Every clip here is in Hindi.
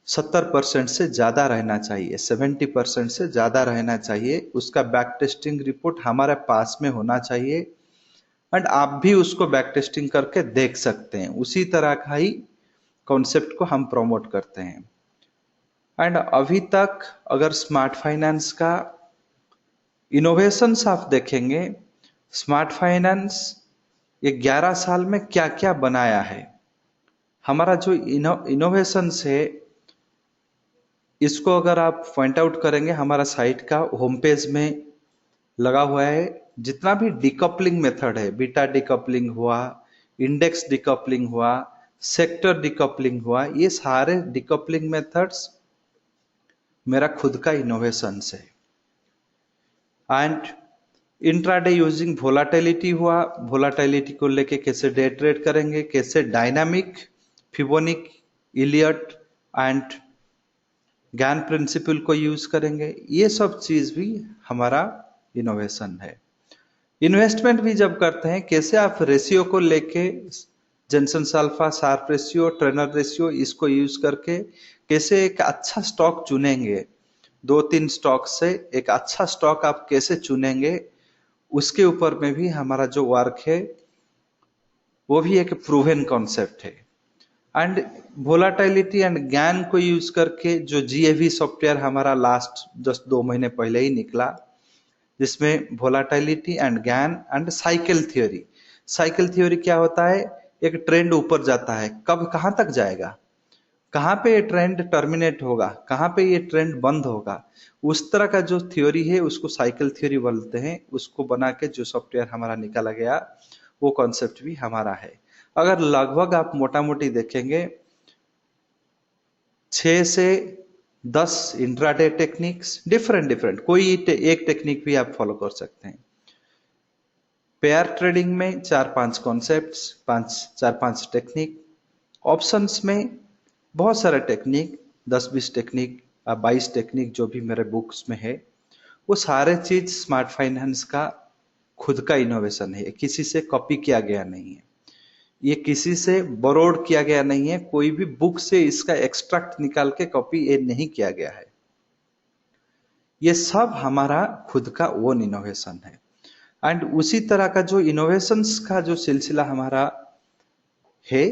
70% से ज्यादा रहना चाहिए, 70% से ज्यादा रहना चाहिए। उसका बैक टेस्टिंग रिपोर्ट हमारे पास में होना चाहिए एंड आप भी उसको बैक टेस्टिंग करके देख सकते हैं। उसी तरह का ही कॉन्सेप्ट को हम प्रमोट करते हैं। एंड अभी तक अगर स्मार्ट फाइनेंस का इनोवेशंस आप देखेंगे, स्मार्ट फाइनेंस ये 11 साल में क्या क्या बनाया है। हमारा जो इनोवेशंस है, इसको अगर आप पॉइंट आउट करेंगे, हमारा साइट का होम पेज में लगा हुआ है। जितना भी डिकपलिंग मेथड है, बीटा डिकपलिंग हुआ, इंडेक्स डिकपलिंग हुआ, सेक्टर डिकपलिंग हुआ, ये सारे डिकपलिंग मेथड्स मेरा खुद का इनोवेशंस है। एंड इंट्राडे यूजिंग वोलाटिलिटी हुआ, वोलाटिलिटी को लेके कैसे डे ट्रेड करेंगे, कैसे dynamic, Fibonacci, Elliott and Gann principle को यूज करेंगे, ये सब चीज भी हमारा इनोवेशन है। इन्वेस्टमेंट भी जब करते हैं, कैसे आप रेशियो को लेके Jensen's alpha, Sharpe ratio, Treynor ratio, इसको यूज करके कैसे एक अच्छा स्टॉक चुनेंगे, 2-3 स्टॉक से एक अच्छा स्टॉक आप कैसे चुनेंगे, उसके ऊपर में भी हमारा जो वर्क है वो भी एक प्रूवन कॉन्सेप्ट है। एंड वोलाटिलिटी एंड गैन को यूज करके जो जीएवी सॉफ्टवेयर हमारा लास्ट जस्ट 2 महीने पहले ही निकला, जिसमें volatility and gain and cycle theory. Cycle theory क्या होता है, एक ट्रेंड ऊपर जाता है, कब कहां तक जाएगा, कहां पे ये ट्रेंड टर्मिनेट होगा, कहां पे ये ट्रेंड बंद होगा, उस तरह का जो थ्योरी है उसको साइकिल थ्योरी बोलते हैं। उसको बना के जो सॉफ्टवेयर हमारा निकाला गया, वो कॉन्सेप्ट भी हमारा है। अगर लगभग आप मोटा मोटी देखेंगे, 6 से 10 इंट्राडे टेक्निक्स, डिफरेंट डिफरेंट, कोई एक टेक्निक भी आप फॉलो कर सकते हैं। पेयर ट्रेडिंग में 4-5 कॉन्सेप्ट्स, 4-5 टेक्निक। ऑप्शंस में बहुत सारे टेक्निक, 10-20 टेक्निक, 22 टेक्निक जो भी मेरे बुक्स में है, वो सारे चीज स्मार्ट फाइनेंस का खुद का इनोवेशन है। किसी से कॉपी किया गया नहीं है, ये किसी से बोरोड किया गया नहीं है, कोई भी बुक से इसका एक्सट्रैक्ट निकाल के कॉपी ये नहीं किया गया है। ये सब हमारा खुद का ओन इनोवेशन है। एंड उसी तरह का जो इनोवेशंस का जो सिलसिला हमारा है,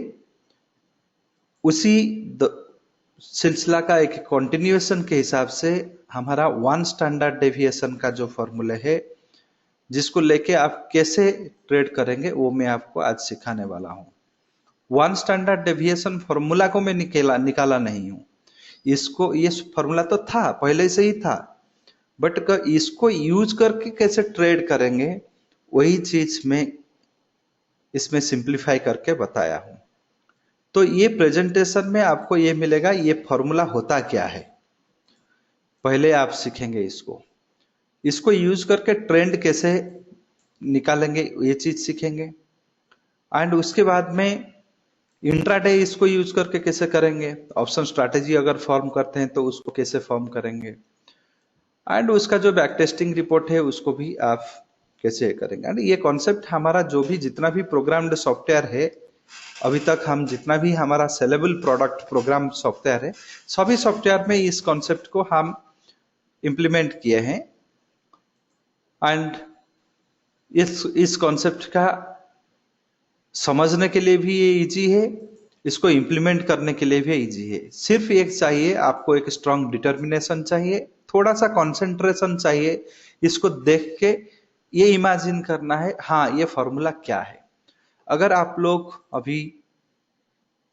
उसी सिलसिला का एक कंटिन्यूएशन के हिसाब से हमारा 1 स्टैंडर्ड डेविएशन का जो फॉर्मूला है, जिसको लेके आप कैसे ट्रेड करेंगे, वो मैं आपको आज सिखाने वाला हूं। 1 स्टैंडर्ड डेविएशन फॉर्मूला को मैं निकाला नहीं हूं, इसको, ये फॉर्मूला तो था, पहले से ही था, बट इसको यूज करके कैसे ट्रेड करेंगे, वही चीज में इसमें सिंप्लीफाई करके बताया हूं। तो ये प्रेजेंटेशन में आपको ये मिलेगा, ये फॉर्मूला होता क्या है, पहले आप सीखेंगे इसको, इसको यूज करके ट्रेंड कैसे निकालेंगे, ये चीज सीखेंगे। एंड उसके बाद में इंट्राडे इसको यूज करके कैसे करेंगे, ऑप्शन स्ट्रैटेजी अगर फॉर्म करते हैं तो उसको कैसे फॉर्म करेंगे, एंड उसका जो बैक टेस्टिंग रिपोर्ट है उसको भी आप कैसे करेंगे। एंड ये कॉन्सेप्ट हमारा जो भी जितना भी प्रोग्राम्ड सॉफ्टवेयर है, अभी तक हम जितना भी हमारा सेलेबल प्रोडक्ट प्रोग्राम सॉफ्टवेयर है, सभी सॉफ्टवेयर में इस कॉन्सेप्ट को हम इंप्लीमेंट किए हैं। एंड इस कॉन्सेप्ट का समझने के लिए भी ये इजी है, इसको इंप्लीमेंट करने के लिए भी इजी है। सिर्फ एक चाहिए आपको, एक स्ट्रांग डिटर्मिनेशन चाहिए, थोड़ा सा कंसंट्रेशन चाहिए। इसको देख के ये इमेजिन करना है, हाँ ये फॉर्मूला क्या है। अगर आप लोग अभी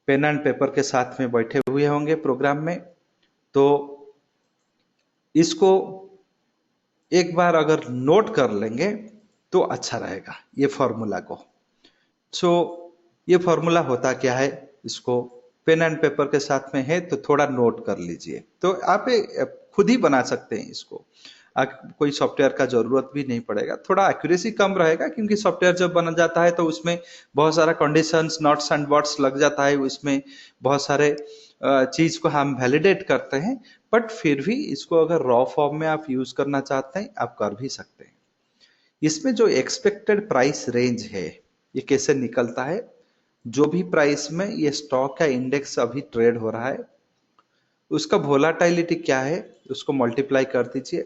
पेन एंड पेपर के साथ में बैठे हुए होंगे प्रोग्राम में, तो इसको एक बार अगर नोट कर लेंगे तो अच्छा रहेगा ये फॉर्मूला को। सो ये फॉर्मूला होता क्या है, इसको पेन एंड पेपर के साथ में है तो थोड़ा नोट कर लीजिए, तो आप खुद ही बना सकते हैं इसको। कोई सॉफ्टवेयर का जरूरत भी नहीं पड़ेगा, थोड़ा एक्यूरेसी कम रहेगा, क्योंकि सॉफ्टवेयर जब बन जाता है तो उसमें बहुत सारा कंडीशंस, नॉट्स एंड बट्स लग जाता है, उसमें बहुत सारे चीज को हम वैलिडेट करते हैं। बट फिर भी इसको अगर रॉ फॉर्म में आप यूज करना चाहते हैं, आप कर भी सकते हैं। इसमें जो एक्सपेक्टेड प्राइस रेंज है, ये कैसे निकलता है, जो भी प्राइस में ये स्टॉक का इंडेक्स अभी ट्रेड हो रहा है, उसका वोलाटिलिटी क्या है उसको मल्टीप्लाई कर दीजिए,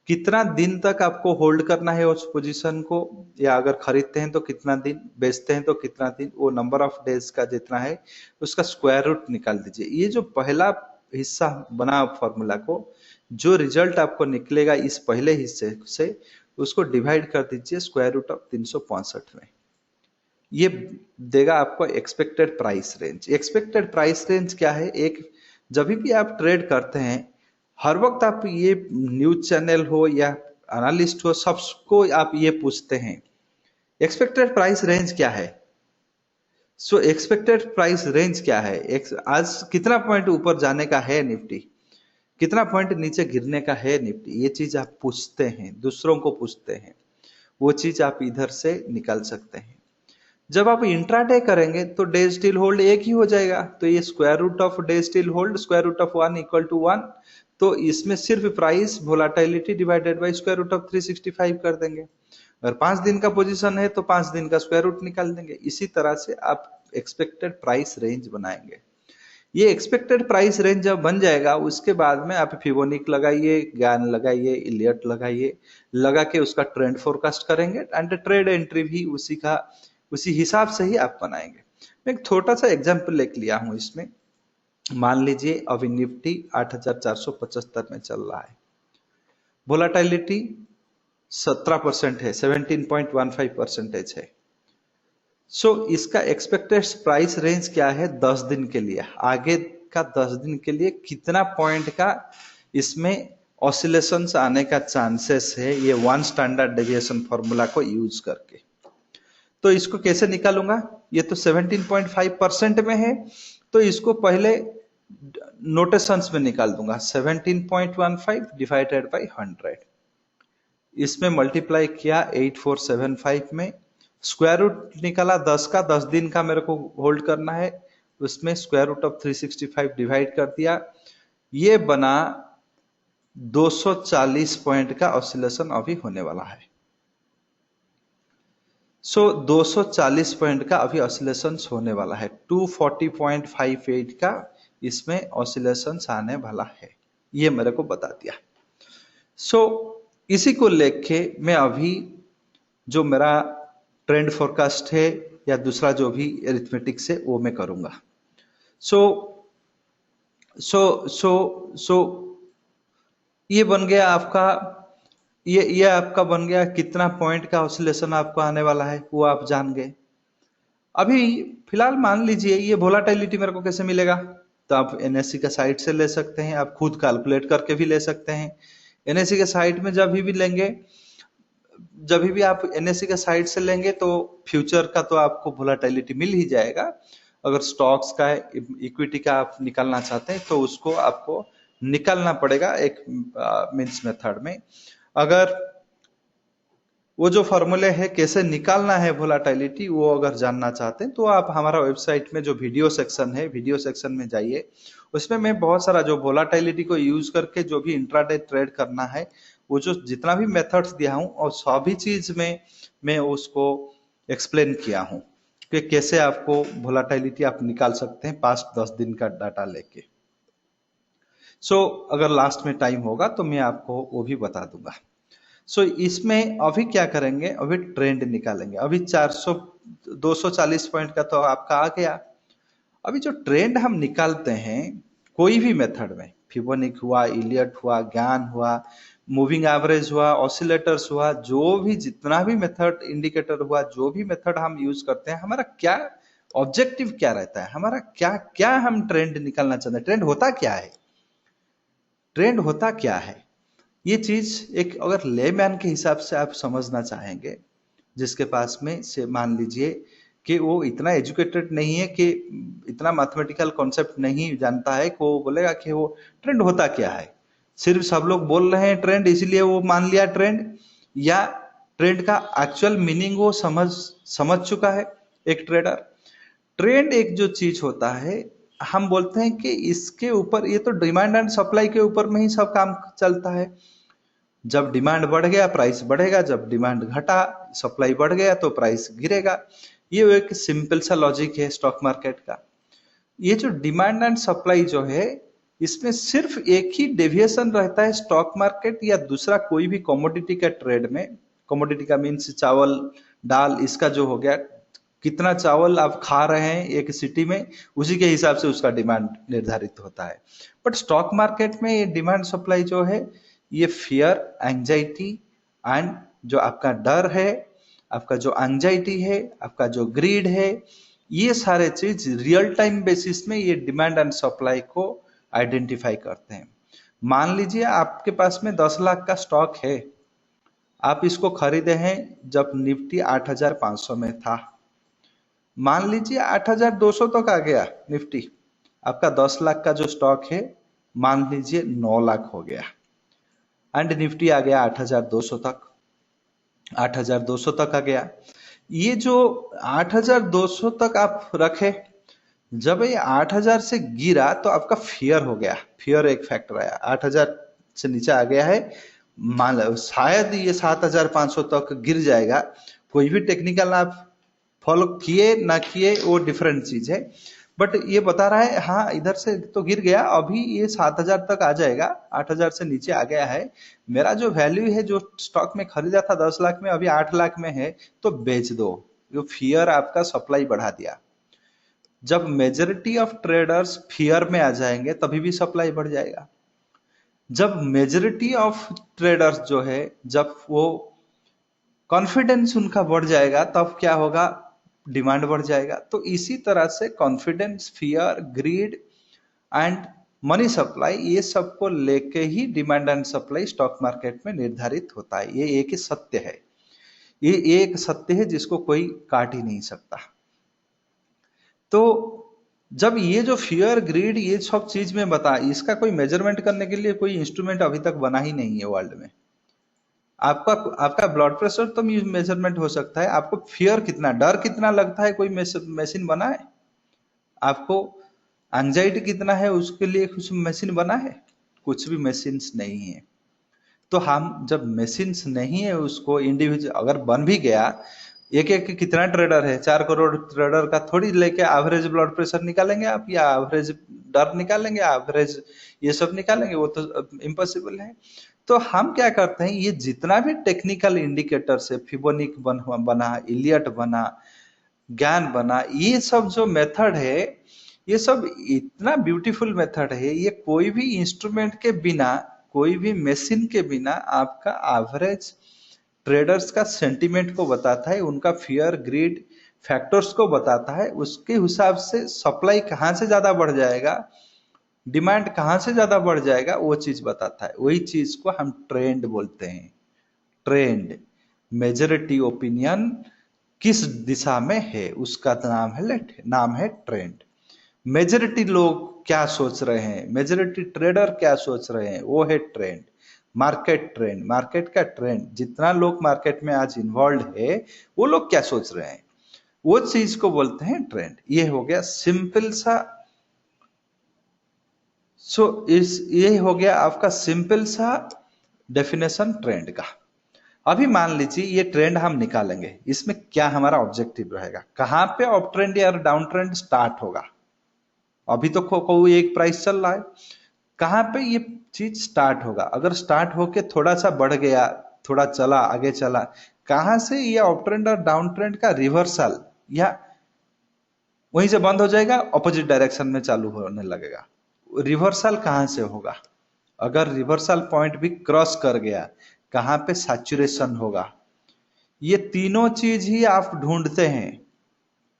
कितना दिन तक आपको होल्ड करना है उस पोजीशन को, या अगर खरीदते हैं तो कितना दिन, बेचते हैं तो कितना दिन, वो नंबर ऑफ डेज का जितना है उसका स्क्वायर रूट निकाल दीजिए। ये जो पहला हिस्सा बना फॉर्मूला को, जो रिजल्ट आपको निकलेगा इस पहले हिस्से से, उसको डिवाइड कर दीजिए स्क्वायर रूट ऑफ 365 में। ये देगा आपको expected price range. Expected price range क्या है, एक जब भी आप ट्रेड करते हैं हर वक्त आप ये न्यूज चैनल हो या एनालिस्ट हो सबको आप ये पूछते हैं एक्सपेक्टेड प्राइस रेंज क्या है। सो एक्सपेक्टेड प्राइस रेंज क्या है, आज कितना पॉइंट ऊपर जाने का है निफ्टी, कितना पॉइंट नीचे गिरने का है निफ्टी, ये चीज आप पूछते हैं, दूसरों को पूछते हैं, वो चीज आप इधर से निकाल सकते हैं। जब आप इंट्राडे करेंगे तो डे स्टिल होल्ड एक ही हो जाएगा, तो ये square root of day still hold square root of 1 equal to 1, तो इसमें सिर्फ price volatility divided by square root of 365 कर देंगे। अगर 5 दिन का पोजीशन है तो 5 दिन का स्क्वायर रूट निकाल देंगे। इसी तरह से आप एक्सपेक्टेड प्राइस रेंज बनाएंगे। ये एक्सपेक्टेड प्राइस रेंज जब बन जाएगा उसके बाद में आप फिबोनिक लगाइए, ज्ञान लगाइए, इलियट लगाइए, लगा के उसका ट्रेंड फोरकास्ट करेंगे एंड ट्रेड एंट्री भी उसी हिसाब से ही आप बनाएंगे। मैं एक छोटा सा एग्जांपल लेके लिया हूं इसमें। मान लीजिए अभी निफ्टी 8475 में चल रहा है, वोलाटिलिटी 17% है, 17.15% है। सो इसका एक्सपेक्टेड प्राइस रेंज क्या है 10 दिन के लिए, आगे का 10 दिन के लिए कितना पॉइंट का इसमें ऑसिलेशंस आने का चांसेस है, ये वन स्टैंडर्ड डेविएशन फॉर्मूला को यूज करके। तो इसको कैसे निकालूंगा, ये तो 17.5% में है, तो इसको पहले नोटेशंस में निकाल दूंगा, 17.15 डिवाइडेड बाई 100, इसमें मल्टीप्लाई किया 8475 में, स्क्वायर रूट निकाला 10 का, 10 दिन का मेरे को होल्ड करना है, उसमें स्क्वायर रूट ऑफ 365 डिवाइड कर दिया, ये बना 240 पॉइंट का ऑसिलेशन अभी होने वाला है। सो 240 पॉइंट का अभी ऑसिलेशंस होने वाला है, 240.58 का इसमें ऑसिलेशंस आने वाला है, ये मेरे को बता दिया। सो इसी को लेके मैं अभी जो मेरा ट्रेंड फोरकास्ट है या दूसरा जो भी एरिथमेटिक्स है वो मैं करूंगा। सो ये बन गया आपका, ये आपका बन गया कितना पॉइंट का ऑसिलेशन आपको आने वाला है वो आप जान गए। अभी फिलहाल मान लीजिए ये वोलाटिलिटी मेरे को कैसे मिलेगा, तो आप एनएससी का साइट से ले सकते हैं, आप खुद कैलकुलेट करके भी ले सकते हैं। एनएससी के साइट में जब भी लेंगे, जब भी आप एनएससी का साइट से लेंगे तो फ्यूचर का तो आपको वोलाटिलिटी मिल ही जाएगा। अगर स्टॉक्स का इक्विटी का आप निकालना चाहते हैं तो उसको आपको निकालना पड़ेगा एक मीन्स मेथड में। अगर वो जो फॉर्मूले है कैसे निकालना है वोलाटिलिटी वो अगर जानना चाहते हैं तो आप हमारा वेबसाइट में जो वीडियो सेक्शन है, वीडियो सेक्शन में जाइए, उसमें मैं बहुत सारा जो वोलाटिलिटी को यूज करके जो भी इंट्राडे ट्रेड करना है वो जो जितना भी मेथड्स दिया हूं और सभी चीज में मैं उसको एक्सप्लेन किया हूं कि कैसे आपको वोलाटिलिटी आप निकाल सकते हैं पास्ट 10 दिन का डाटा लेके। सो अगर लास्ट में टाइम होगा तो मैं आपको वो भी बता दूंगा। सो इसमें अभी क्या करेंगे, अभी ट्रेंड निकालेंगे। अभी 240 पॉइंट का तो आपका आ गया। अभी जो ट्रेंड हम निकालते हैं कोई भी मेथड में, फिबोनिक हुआ, इलियट हुआ, ज्ञान हुआ, मूविंग एवरेज हुआ, ऑसिलेटर्स हुआ, जो भी जितना भी मेथड, इंडिकेटर हुआ, जो भी मेथड हम यूज करते हैं, हमारा क्या ऑब्जेक्टिव क्या रहता है, हमारा क्या क्या हम ट्रेंड निकालना चाहते हैं, ट्रेंड होता क्या है, ट्रेंड होता क्या है। ये चीज एक अगर लेमैन के हिसाब से आप समझना चाहेंगे, जिसके पास में से मान लीजिए कि वो इतना एजुकेटेड नहीं है, कि इतना मैथमेटिकल कॉन्सेप्ट नहीं जानता है, कि वो बोलेगा कि वो ट्रेंड होता क्या है, सिर्फ सब लोग बोल रहे हैं ट्रेंड इसलिए वो मान लिया ट्रेंड, या ट्रेंड का एक्चुअल मीनिंग वो समझ चुका है एक ट्रेडर। ट्रेंड एक जो चीज होता है, हम बोलते हैं कि इसके ऊपर, ये तो डिमांड एंड सप्लाई के ऊपर में ही सब काम चलता है। जब डिमांड बढ़ गया प्राइस बढ़ेगा, जब डिमांड घटा सप्लाई बढ़ गया तो प्राइस गिरेगा। ये एक सिंपल सा लॉजिक है स्टॉक मार्केट का। ये जो डिमांड एंड सप्लाई जो है इसमें सिर्फ एक ही डेविएशन रहता है स्टॉक मार्केट या दूसरा कोई भी कमोडिटी का ट्रेड में। कमोडिटी का मीन्स चावल दाल, इसका जो हो गया, कितना चावल आप खा रहे हैं एक सिटी में, उसी के हिसाब से उसका डिमांड निर्धारित होता है। बट स्टॉक मार्केट में ये डिमांड सप्लाई जो है, ये फियर, एंजाइटी एंड जो आपका डर है, आपका जो एंजाइटी है, आपका जो ग्रीड है, ये सारे चीज रियल टाइम बेसिस में ये डिमांड एंड सप्लाई को आइडेंटिफाई करते हैं। मान लीजिए आपके पास में 10 लाख का स्टॉक है, आप इसको खरीदे हैं जब निफ्टी 8,500 में था। मान लीजिए 8,200 तक आ गया निफ्टी, आपका 10 लाख का जो स्टॉक है मान लीजिए 9 लाख हो गया, एंड निफ्टी आ गया 8,200 तक, 8,200 तक आ गया। ये जो 8,200 तक आप रखे, जब ये 8,000 से गिरा तो आपका फियर हो गया, फियर एक फैक्टर आया, 8,000 से नीचे आ गया है, मान लो शायद ये 7,500 तक गिर जाएगा। कोई भी टेक्निकल आप फॉलो किए ना किए वो डिफरेंट चीज है, बट ये बता रहा है हाँ इधर से तो गिर गया, अभी ये 7,000 तक आ जाएगा, 8,000 से नीचे आ गया है, मेरा जो वैल्यू है जो स्टॉक में खरीदा था 10 लाख में अभी 8 लाख में है, तो बेच दो। जो फियर आपका सप्लाई बढ़ा दिया। जब मेजोरिटी ऑफ ट्रेडर्स फियर में आ जाएंगे तभी भी सप्लाई बढ़ जाएगा। जब मेजोरिटी ऑफ ट्रेडर्स जो है, जब वो कॉन्फिडेंस उनका बढ़ जाएगा तब क्या होगा, डिमांड बढ़ जाएगा। तो इसी तरह से confidence, fear, greed and money supply, ये सबको लेके ही demand and supply stock market में निर्धारित होता है। ये एक ही सत्य है, ये एक सत्य है जिसको कोई काट ही नहीं सकता। तो जब ये जो फियर, ग्रीड, ये सब चीज में बता, इसका कोई मेजरमेंट करने के लिए कोई इंस्ट्रूमेंट अभी तक बना ही नहीं है वर्ल्ड में। आपका ब्लड प्रेशर तो मेजरमेंट हो सकता है, आपको फियर कितना, डर कितना लगता है, कोई मशीन बना है? आपको एंजाइटी कितना है, उसके लिए कुछ मशीन बना है? कुछ भी मशीन्स नहीं है। तो हम जब मशीन्स नहीं है, उसको इंडिविजुअल अगर बन भी गया, एक एक कितना ट्रेडर है, 4 करोड़ ट्रेडर का थोड़ी लेके एवरेज ब्लड प्रेशर निकालेंगे आप, या एवरेज डर निकालेंगे, एवरेज ये सब निकालेंगे, वो तो इम्पॉसिबल है। तो हम क्या करते हैं, ये जितना भी टेक्निकल इंडिकेटर से फिबोनिक बना, इलियट बना, ज्ञान बना, ये सब जो मेथड है, ये सब इतना ब्यूटीफुल मेथड है, ये कोई भी इंस्ट्रूमेंट के बिना, कोई भी मशीन के बिना आपका एवरेज ट्रेडर्स का सेंटीमेंट को बताता है, उनका फियर, ग्रीड फैक्टर्स को बताता है, उसके हिसाब से सप्लाई कहाँ से ज्यादा बढ़ जाएगा, डिमांड कहाँ से ज्यादा बढ़ जाएगा, वो चीज बताता है। वही चीज को हम ट्रेंड बोलते हैं। ट्रेंड, मेजॉरिटी ओपिनियन किस दिशा में है उसका नाम है ट्रेंड। मेजॉरिटी लोग क्या सोच रहे हैं, मेजॉरिटी ट्रेडर क्या सोच रहे हैं, वो है ट्रेंड। मार्केट ट्रेंड, मार्केट का ट्रेंड, जितना लोग मार्केट में आज इन्वॉल्व है वो लोग क्या सोच रहे हैं, वो चीज को बोलते हैं ट्रेंड। ये हो गया सिंपल सा, ये हो गया आपका सिंपल सा डेफिनेशन ट्रेंड का। अभी मान लीजिए ये ट्रेंड हम निकालेंगे, इसमें क्या हमारा ऑब्जेक्टिव रहेगा, कहां पे अप ट्रेंड या डाउन ट्रेंड स्टार्ट होगा। अभी तो कोई एक प्राइस चल रहा है, कहां पे ये चीज स्टार्ट होगा, अगर स्टार्ट होके थोड़ा सा बढ़ गया, थोड़ा चला आगे चला, कहां से ये अप ट्रेंड और डाउन ट्रेंड का रिवर्सल, या वहीं से बंद हो जाएगा, ऑपोजिट डायरेक्शन में चालू होने लगेगा, रिवर्सल कहां से होगा। अगर रिवर्सल पॉइंट भी क्रॉस कर गया, कहां पे सैचुरेशन होगा। ये तीनों चीज ही आप ढूंढते हैं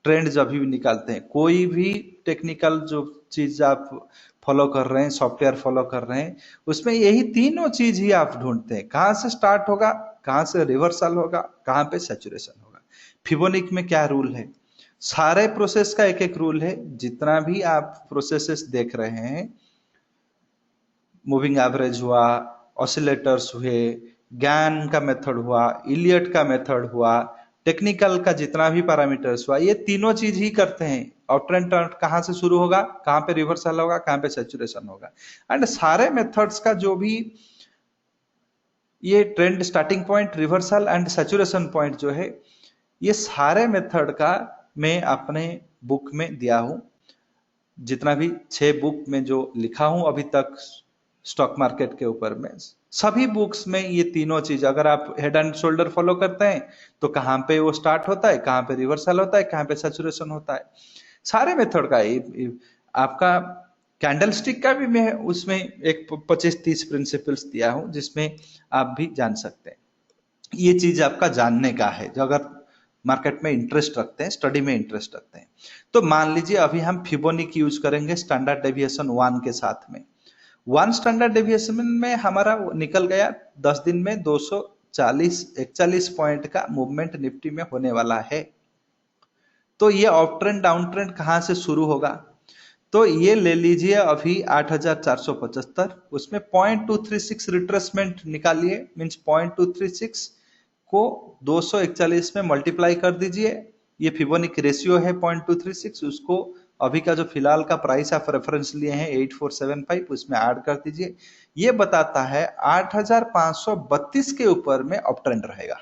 ट्रेंड जब भी निकालते हैं। कोई भी टेक्निकल जो चीज आप फॉलो कर रहे हैं, सॉफ्टवेयर फॉलो कर रहे हैं, उसमें यही तीनों चीज ही आप ढूंढते हैं, कहां से स्टार्ट होगा, कहां से रिवर्सल होगा, कहां पे सैचुरेशन होगा। फिबोनिक में क्या रूल है, सारे प्रोसेस का एक एक रूल है। जितना भी आप प्रोसेसेस देख रहे हैं, मूविंग एवरेज हुआ, ऑसिलेटर्स हुए, ज्ञान का मेथड हुआ, इलियट का मेथड हुआ, टेक्निकल का जितना भी पैरामीटर्स हुआ, ये तीनों चीज ही करते हैं। अप ट्रेंड कहां से शुरू होगा, कहां पे रिवर्सल होगा, कहां पे सैचुरेशन होगा। एंड सारे मेथड्स का जो भी ये trend starting point, reversal and saturation point जो है, ये सारे मेथड का मैं अपने बुक में दिया हूं। जितना भी 6 बुक में जो लिखा हूं अभी तक स्टॉक मार्केट के ऊपर में, सभी बुक्स में ये तीनों चीज, अगर आप हेड एंड शोल्डर फॉलो करते हैं तो कहाँ पे वो स्टार्ट होता है, कहाँ पे रिवर्सल होता है, कहाँ पे सैचुरेशन होता है, सारे मेथड का आपका कैंडलस्टिक का भी मैं उसमें एक 25-30 प्रिंसिपल्स दिया हूं जिसमें आप भी जान सकते हैं। ये चीज आपका जानने का है जो अगर मार्केट में इंटरेस्ट रखते हैं, स्टडी में इंटरेस्ट रखते हैं। तो मान लीजिए अभी हम फिबोनिक यूज करेंगे स्टैंडर्ड डेविएशन 1 के साथ में। 1 स्टैंडर्ड डेविएशन में हमारा निकल गया 10 दिन में 240-41 पॉइंट का मूवमेंट निफ्टी में होने वाला है। तो ये अप ट्रेंड डाउन ट्रेंड कहां से शुरू होगा, तो ये ले लीजिए अभी 8475, उसमें 0.236 रिट्रेसमेंट निकालिए, मींस 0.236 को 241 में मल्टीप्लाई कर दीजिए, ये फिबोनिक रेशियो है 0.236, उसको अभी का जो फिलहाल का प्राइस आप रेफरेंस लिए हैं 8475 उसमें ऐड कर दीजिए, ये बताता है 8532 के ऊपर में अप ट्रेंड रहेगा।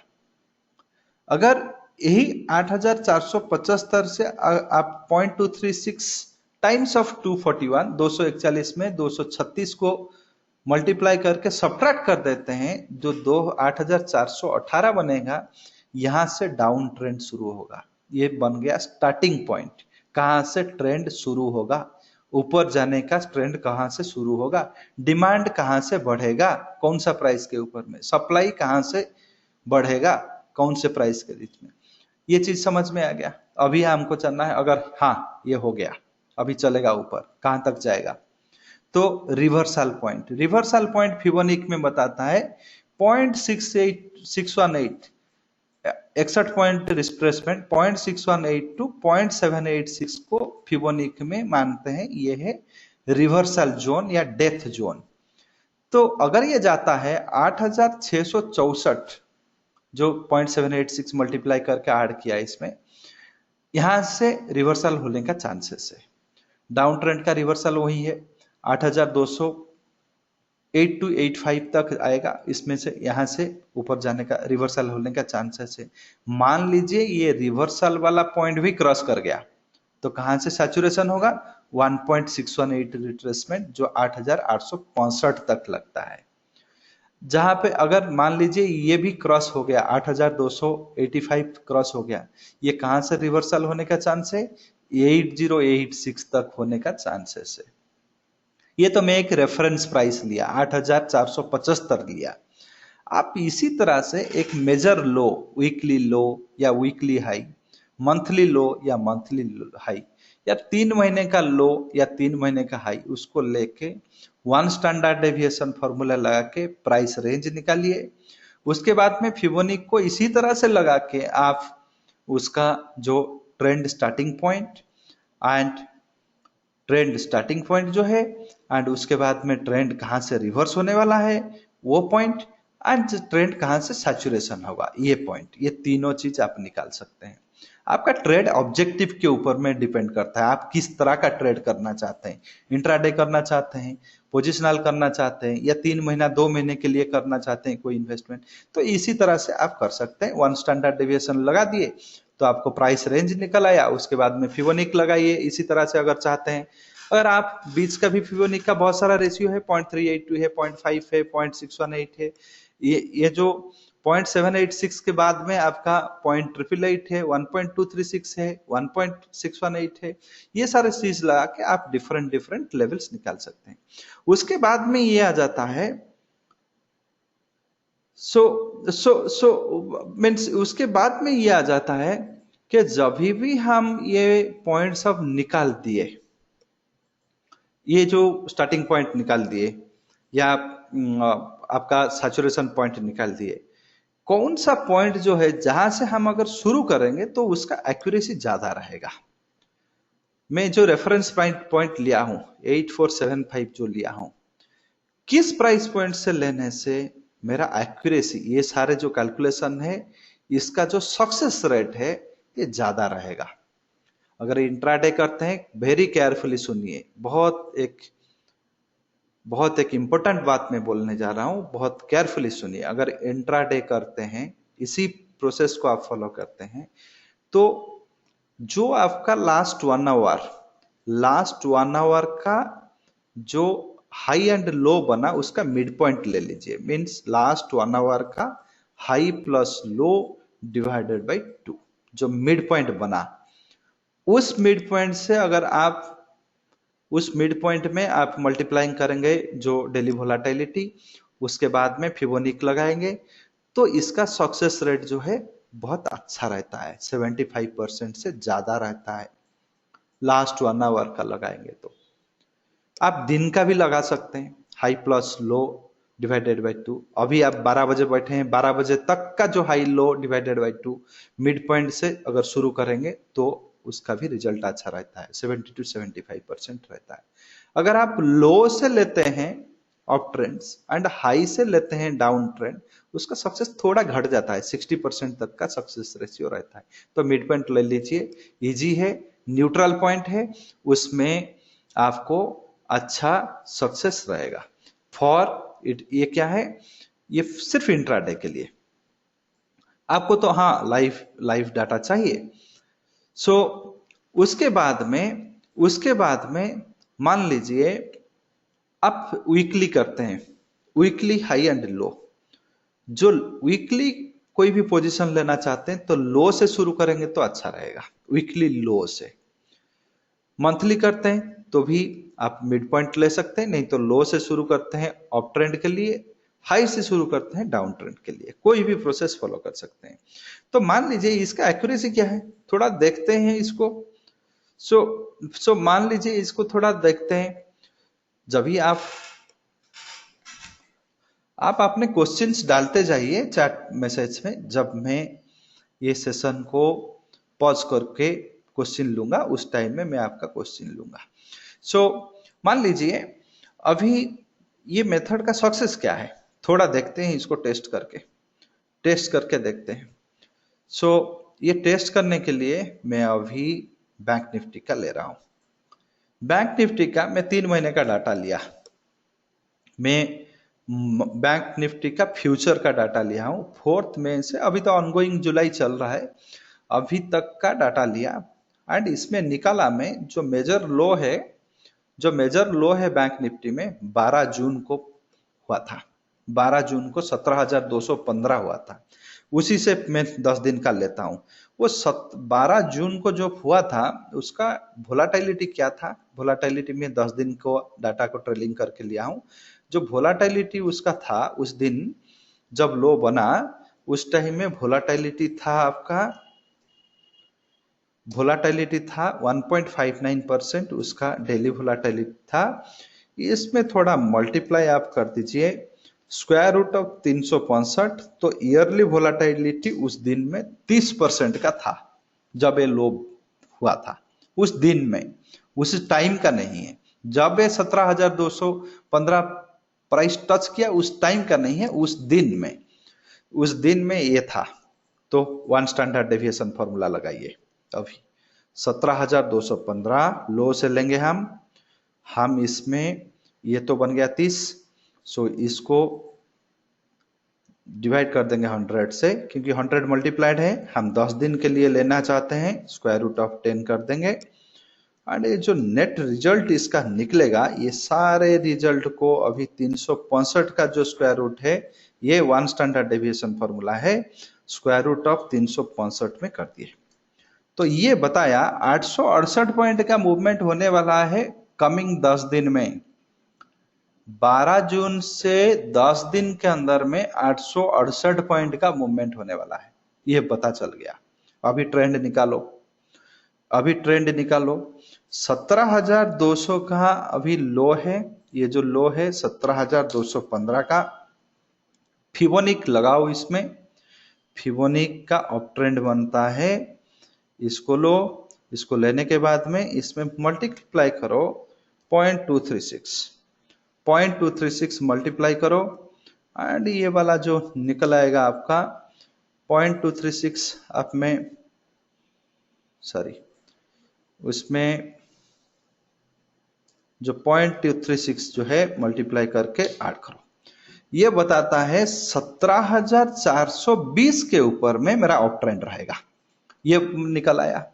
अगर यही 8475 से आप 0.236 टाइम्स ऑफ 241 241 में 236 को मल्टीप्लाई करके सब्ट्रैक्ट कर देते हैं, जो 8418 बनेगा, यहां से डाउन ट्रेंड शुरू होगा। ये बन गया स्टार्टिंग पॉइंट, कहां से ट्रेंड शुरू होगा, ऊपर जाने का ट्रेंड कहां से शुरू होगा, डिमांड कहां से बढ़ेगा, कौन सा प्राइस के ऊपर में, सप्लाई कहां से बढ़ेगा, कौन से प्राइस के बीच में। ये चीज समझ में आ गया। अभी हमको चलना है, अगर हाँ ये हो गया, अभी चलेगा ऊपर, कहां तक जाएगा, तो reversal point, reversal point Fibonacci में बताता है 0.618 61 पॉइंट रिट्रेसमेंट 0.618 टू 0.786 को फिबोनिक में मानते हैं ये है रिवर्सल जोन या डेथ जोन। तो अगर ये जाता है 8664, जो 0.786 मल्टीप्लाई करके ऐड किया इसमें, यहां से रिवर्सल होने का चांसेस है। डाउन ट्रेंड का रिवर्सल वही है 8285 तक आएगा, इसमें से यहां से ऊपर जाने का रिवर्सल होने का चांसेस है। मान लीजिए ये रिवर्सल वाला पॉइंट भी क्रॉस कर गया तो कहां से सैचुरेशन होगा, 1.618 रिट्रेसमेंट जो 8865 तक लगता है। जहां पे अगर मान लीजिए ये भी क्रॉस हो गया 8285 क्रॉस हो गया, ये कहां से रिवर्सल होने का चांस है, 8086 तक होने का चांसेस है। ये तो मैं एक रेफरेंस प्राइस लिया 8475 लिया। आप इसी तरह से एक मेजर लो, वीकली लो या वीकली हाई, मंथली लो या मंथली हाई, या 3 महीने का लो या 3 महीने का हाई, उसको लेके 1 स्टैंडर्ड डेविएशन फॉर्मूला लगा के प्राइस रेंज निकालिए। उसके बाद में फिबोनिक को इसी तरह से लगा के आप उसका जो ट्रेंड स्टार्टिंग पॉइंट जो है, एंड उसके बाद में ट्रेंड कहां से रिवर्स होने वाला है वो पॉइंट, एंड ट्रेंड कहां से सैचुरेशन होगा ये पॉइंट, ये तीनों चीज आप निकाल सकते हैं। आपका ट्रेड ऑब्जेक्टिव के ऊपर में डिपेंड करता है, आप किस तरह का ट्रेड करना चाहते हैं, इंट्राडे करना चाहते हैं, पोजिशनल करना चाहते हैं, या 3 महीना 2 महीने के लिए करना चाहते हैं कोई इन्वेस्टमेंट, तो इसी तरह से आप कर सकते हैं। 1 स्टैंडर्ड डेविएशन लगा दिए तो आपको प्राइस रेंज निकल आया, उसके बाद में फिबोनिक लगाइए इसी तरह से अगर चाहते हैं। अगर आप बीच का भी फिबोनिक का बहुत सारा रेशियो है, 0.382 है, 0.5 है, 0.618 है, ये जो 0.786 के बाद में आपका 0.888 है, 1.236 है, 1.618 है, ये सारे चीज लगा के आप डिफरेंट डिफरेंट लेवल्स निकाल सकते हैं। उसके बाद में ये आ जाता है मीन्स उसके बाद में ये आ जाता है कि जब भी हम ये पॉइंट्स अब निकाल दिए, ये जो स्टार्टिंग पॉइंट निकाल दिए या आपका सैचुरेशन पॉइंट निकाल दिए, कौन सा पॉइंट जो है जहां से हम अगर शुरू करेंगे तो उसका एक्यूरेसी ज्यादा रहेगा। मैं जो रेफरेंस पॉइंट लिया हूं 8475 जो लिया हूं, किस प्राइस पॉइंट से लेने से मेरा एक्यूरेसी, ये सारे जो कैलकुलेशन है इसका जो सक्सेस रेट है ये ज्यादा रहेगा। अगर इंट्राडे करते हैं, वेरी केयरफुली सुनिए, बहुत एक इंपॉर्टेंट बात मैं बोलने जा रहा हूं, बहुत केयरफुली सुनिए। अगर इंट्राडे करते हैं, इसी प्रोसेस को आप फॉलो करते हैं, तो जो आपका लास्ट 1 आवर, लास्ट 1 आवर का जो हाई एंड लो बना उसका मिड पॉइंट ले लीजिए, मीन्स लास्ट 1 आवर का high plus low divided by 2, जो मिड पॉइंट बना उस मिड पॉइंट से अगर आप उस मिड पॉइंट में आप मल्टीप्लाइंग करेंगे जो डेली वोलाटिलिटी, उसके बाद में फिबोनिक लगाएंगे, तो इसका सक्सेस रेट जो है बहुत अच्छा रहता है, 75% से ज्यादा रहता है लास्ट 1 आवर का लगाएंगे। तो आप दिन का भी लगा सकते हैं, high plus low divided by 2। अभी आप 12 बजे बैठे हैं, 12 बजे तक का जो high low divided by 2 mid point से अगर शुरू करेंगे तो उसका भी रिजल्ट अच्छा रहता है, 70 to 75% रहता है। अगर आप लो से लेते हैं अप ट्रेंड्स एंड हाई से लेते हैं डाउन ट्रेंड, उसका सक्सेस थोड़ा घट जाता है, 60% तक का सक्सेस रेशियो रहता है। तो मिड पॉइंट ले लीजिए, इजी है, न्यूट्रल पॉइंट है, उसमें आपको अच्छा सक्सेस रहेगा। फॉर इट, ये क्या है, ये सिर्फ इंट्राडे के लिए। आपको तो हाँ लाइव डाटा चाहिए। सो उसके बाद में मान लीजिए आप वीकली करते हैं, वीकली हाई एंड लो। जो वीकली कोई भी पोजीशन लेना चाहते हैं तो लो से शुरू करेंगे तो अच्छा रहेगा, वीकली लो से। मंथली करते हैं तो भी आप मिड पॉइंट ले सकते हैं, नहीं तो लो से शुरू करते हैं अप ट्रेंड के लिए, हाई से शुरू करते हैं डाउन ट्रेंड के लिए, कोई भी प्रोसेस फॉलो कर सकते हैं। तो मान लीजिए इसका एक्यूरेसी क्या है, थोड़ा देखते हैं इसको। सो मान लीजिए इसको थोड़ा देखते हैं। जब भी आप अपने क्वेश्चंस डालते जाइए चैट मैसेज में, जब मैं ये सेशन को पॉज करके क्वेश्चन लूंगा उस टाइम में मैं आपका क्वेश्चन लूंगा। सो मान लीजिए अभी ये मेथड का सक्सेस क्या है, थोड़ा देखते हैं इसको टेस्ट करके देखते हैं। सो ये टेस्ट करने के लिए मैं अभी बैंक निफ्टी का ले रहा हूं। बैंक निफ्टी का मैं 3 महीने का डाटा लिया, मैं बैंक निफ्टी का फ्यूचर का डाटा लिया हूं 4 मई से, अभी तो ऑनगोइंग जुलाई चल रहा है, अभी तक का डाटा लिया। एंड इसमें निकाला में जो मेजर लो है बैंक निफ्टी में 12 जून को हुआ था, 12 जून को 17,215 हुआ था। उसी से मैं 10 दिन का लेता हूं। वो 12 जून को जो हुआ था उसका वोलाटिलिटी क्या था, वोलाटिलिटी में 10 दिन को डाटा को ट्रेलिंग करके लिया हूं। जो वोलाटिलिटी उसका था उस दिन जब लो बना, उस टाइम में वोलाटिलिटी था आपका 1.59%, उसका डेली वोलाटिलिटी था। इसमें थोड़ा मल्टीप्लाई आप कर दीजिए स्क्वायर रूट ऑफ 365, तो ईयरली वोलाटिलिटी उस दिन में 30% का था जब ये लो हुआ था, उस दिन में, उस टाइम का नहीं है। जब ये 17,215 प्राइस टच किया उस टाइम का नहीं है, उस दिन में ये था। तो 1 स्टैंडर्ड डेविएशन फॉर्मूला लगाइए। अभी 17,215 लो से लेंगे हम इसमें, ये तो बन गया 30। सो इसको डिवाइड कर देंगे 100 से, क्योंकि 100 मल्टीप्लाइड है, हम 10 दिन के लिए लेना चाहते हैं, स्क्वायर रूट ऑफ 10 कर देंगे। एंड ये जो नेट रिजल्ट इसका निकलेगा, ये सारे रिजल्ट को अभी 365 का जो स्क्वायर रूट है, ये 1 स्टैंडर्ड डेविएशन फॉर्मूला है, स्क्वायर रूट ऑफ 365 में कर दिए। तो ये बताया 868 पॉइंट का मूवमेंट होने वाला है कमिंग 10 दिन में। 12 जून से 10 दिन के अंदर में 868 पॉइंट का मूवमेंट होने वाला है, ये पता चल गया। अभी ट्रेंड निकालो 17,200 का अभी लो है, ये जो लो है 17,215 का। फिबोनिक लगाओ, इसमें फिबोनिक का अप ट्रेंड बनता है, इसको लो, इसको लेने के बाद में इसमें मल्टीप्लाई करो 0.236 मल्टीप्लाई करो, एंड ये वाला जो निकल आएगा आपका 0.236 अब में उसमें जो 0.236 जो है मल्टीप्लाई करके ऐड करो, ये बताता है 17,420 के ऊपर में मेरा अप ट्रेंड रहेगा, ये निकल आया।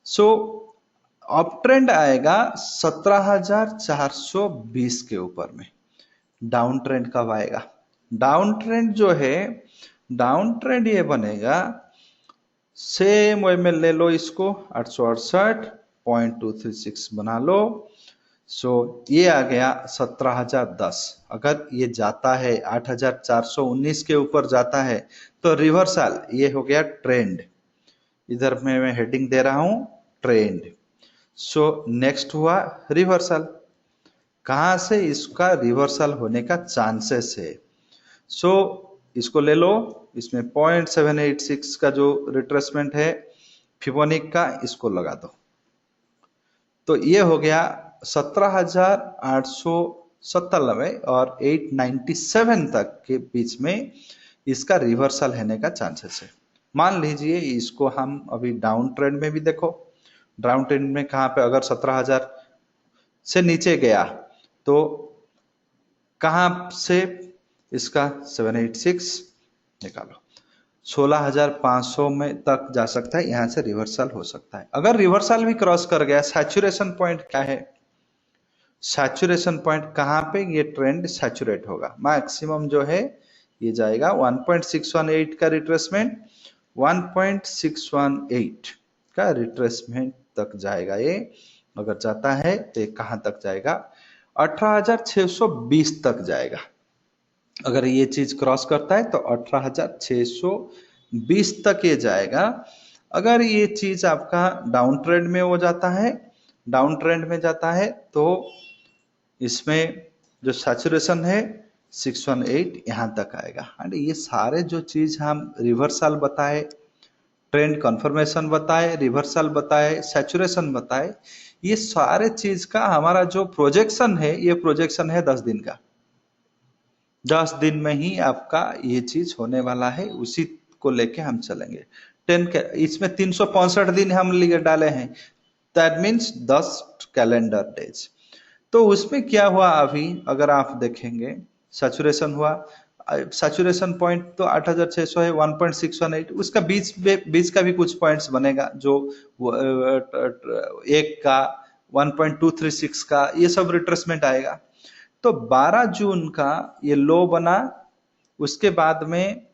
सो अप ट्रेंड आएगा 17,420 के ऊपर में। डाउन ट्रेंड कब आएगा? डाउन ट्रेंड जो है, डाउन ट्रेंड ये बनेगा सेम वे में, ले लो इसको 868.236 बना लो। सो ये आ गया 17,010। अगर ये जाता है 8,419 के ऊपर जाता है तो रिवर्सल, ये हो गया ट्रेंड। इधर में मैं हेडिंग दे रहा हूं ट्रेंड। सो नेक्स्ट हुआ रिवर्सल। कहां से इसका रिवर्सल होने का चांसेस है? सो इसको ले लो, इसमें 0.786 का जो रिट्रेसमेंट है फिबोनिक का, इसको लगा दो। तो ये हो गया 17,897 और 897 तक के बीच में इसका रिवर्सल होने का चांसेस है। मान लीजिए इसको हम अभी डाउन ट्रेंड में भी देखो, डाउन ट्रेंड में कहां पे अगर 17,000 से नीचे गया तो कहां से इसका 786 निकालो, 16,500 में तक जा सकता है, यहां से रिवर्सल हो सकता है। अगर रिवर्सल भी क्रॉस कर गया, सैचुरेशन पॉइंट क्या है? सैचुरेशन पॉइंट कहां पे ये ट्रेंड सैचुरेट होगा? मैक्सिमम जो है ये जाएगा 1.618 का रिट्रेसमेंट, 1.618 का रिट्रेसमेंट तक जाएगा ये। अगर जाता है तो ये कहां तक जाएगा? 18,620 तक जाएगा। अगर ये चीज क्रॉस करता है तो 18,620 तक ये जाएगा। अगर ये चीज आपका डाउन ट्रेंड में हो जाता है, डाउन ट्रेंड में जाता है, तो इसमें जो सैचुरेशन है 618 यहां तक आएगा। एंड ये सारे जो चीज हम रिवर्सल बताए, ट्रेंड कंफर्मेशन बताए, रिवर्सल बताए, सैचुरेशन बताए, ये सारे चीज का हमारा जो प्रोजेक्शन है, ये प्रोजेक्शन है 10 दिन का। 10 दिन में ही आपका ये चीज होने वाला है, उसी को लेके हम चलेंगे। 10 के इसमें 365 दिन हम लिए डाले हैं, दैट मीन्स 10 कैलेंडर डेज। तो उसमें क्या हुआ अभी अगर आप देखेंगे, सैचुरेशन हुआ, सैचुरेशन पॉइंट तो 8,600 है, 1.618, उसका बीच का भी कुछ पॉइंट्स बनेगा, जो एक का 1.236 का, ये सब रिट्रेसमेंट आएगा। तो 12 जून का ये लो बना, उसके बाद में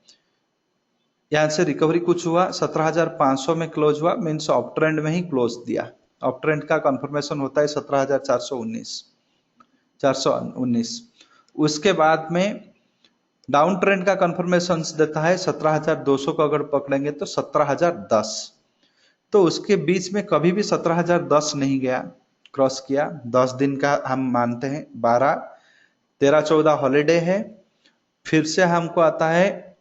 यहां से रिकवरी कुछ हुआ, 17,500 में क्लोज हुआ, मीन्स ऑफ ट्रेंड में ही क्लोज दिया। ऑफ ट्रेंड का कंफर्मेशन होता है 17,419। उसके बाद में डाउन ट्रेंड का कंफर्मेशन देता है 17,200 को अगर पकड़ेंगे तो 17,010। तो उसके बीच में कभी भी 17,010 नहीं गया, क्रॉस किया। 10 दिन का हम मानते हैं, 12, 13, 14 हॉलीडे है, फिर से हमको आता है